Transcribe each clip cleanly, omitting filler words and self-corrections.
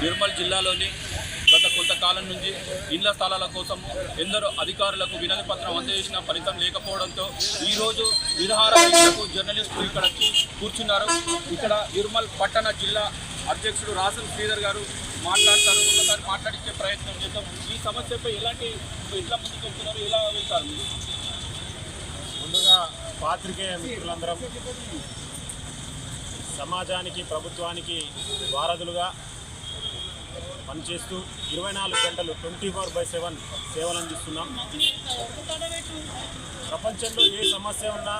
నిర్మల్ జిల్లాలోని గత కొంతకాలం నుంచి ఇళ్ల స్థలాల కోసం ఎందరో అధికారులకు వినతి పత్రం అందజేసిన ఫలితం లేకపోవడంతో ఈరోజు నిరాహార దీక్షకు జర్నలిస్టులు ఇక్కడ వచ్చి కూర్చున్నారు. ఇక్కడ నిర్మల్ పట్టణ జిల్లా అధ్యక్షుడు రాసన్ శ్రీధర్ గారు మాట్లాడతారు. ఒకసారి మాట్లాడించే ప్రయత్నం చేద్దాం. ఈ సమస్యపై ఎట్లా ముందుకు వెళ్తున్నారు, ఎలా వెళ్తారు? ముందుగా పాత్రికేయ మిత్రులందరం సమాజానికి ప్రభుత్వానికి వారధులుగా పనిచేస్తూ 24 గంటలు 24/7 సేవలు అందిస్తున్నాం. ప్రపంచంలో ఏ సమస్య ఉన్నా,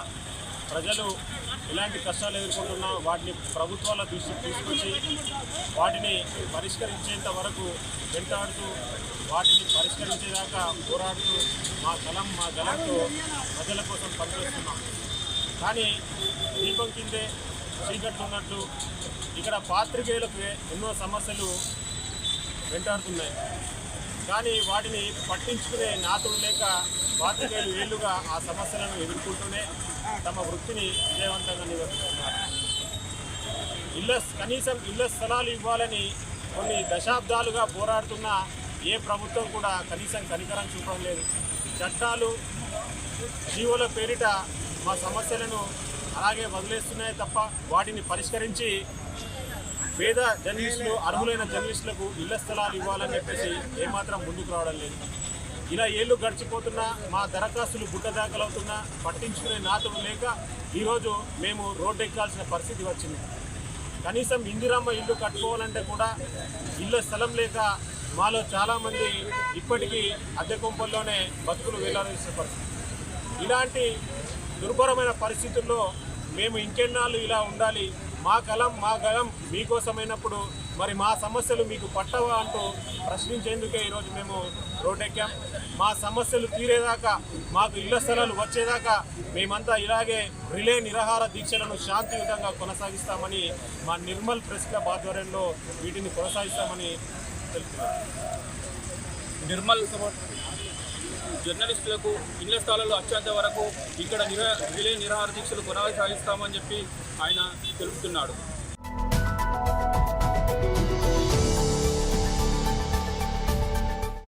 ప్రజలు ఎలాంటి కష్టాలు ఎదుర్కొంటున్నా వాటిని ప్రభుత్వాల దృష్టికి తీసుకొచ్చి వాటిని పరిష్కరించేంత వరకు వెంటాడుతూ వాటిని పరిష్కరించేదాకా పోరాడుతూ మా గలంతో ప్రజల కోసం పనిచేస్తున్నాం. కానీ దీపం కిందే చీకట్లు ఉన్నట్టు ఇక్కడ పాత్రికేయులకు ఎన్నో సమస్యలు వెంటాడుతున్నాయి. కానీ వాటిని పట్టించుకునే నాతులు లేక పాత్రికేయులు ఏళ్లుగా ఆ సమస్యలను ఎదుర్కొంటూనే తమ వృత్తిని విజయవంతంగా నిర్వహిస్తున్నారు. కనీసం ఇళ్ల స్థలాలు ఇవ్వాలని కొన్ని దశాబ్దాలుగా పోరాడుతున్న ఏ ప్రభుత్వం కూడా కనీసం కనికరం చూపడం లేదు. చట్టాలు జీవోల పేరిట మా సమస్యలను అలాగే వదిలేస్తున్నాయి తప్ప వాటిని పరిష్కరించి పేద జర్నలిస్టులు, అర్హులైన జర్నలిస్టులకు ఇళ్ల స్థలాలు ఇవ్వాలని చెప్పేసి ఏమాత్రం ముందుకు రావడం లేదు. ఇలా ఏళ్ళు గడిచిపోతున్నా మా దరఖాస్తులు గుట్టదాఖలవుతున్నా పట్టించుకునే నాతుడు లేక ఈరోజు మేము రోడ్డు ఎక్కాల్సిన పరిస్థితి వచ్చింది. కనీసం ఇందిరమ్మ ఇల్లు కట్టుకోవాలంటే కూడా ఇళ్ళ స్థలం లేక మాలో చాలామంది ఇప్పటికీ అద్దె కొంపల్లోనే బతుకులు వేలాడేసిన పరిస్థితి. ఇలాంటి దుర్భరమైన పరిస్థితుల్లో మేము ఇంకెన్నాళ్ళు ఇలా ఉండాలి? మా గలం మీకోసమైనప్పుడు మరి మా సమస్యలు మీకు పట్టవా అంటూ ప్రశ్నించేందుకే ఈరోజు మేము రోడ్డెక్కాం. మా సమస్యలు తీరేదాకా, మాకు ఇళ్ల స్థలాలు వచ్చేదాకా మేమంతా ఇలాగే రిలే నిరాహార దీక్షలను శాంతియుతంగా కొనసాగిస్తామని మా నిర్మల్ ప్రెస్ క్లబ్ ఆధ్వర్యంలో వీటిని కొనసాగిస్తామని తెలుపుతున్నాం. నిర్మల్ జర్నలిస్టులకు ఇళ్ల స్థలాలు వచ్చేంత వరకు ఇక్కడ రిలే నిరాహార దీక్షలు కొనసాగిస్తామని చెప్పి ఆయన తెలుపుతున్నాడు.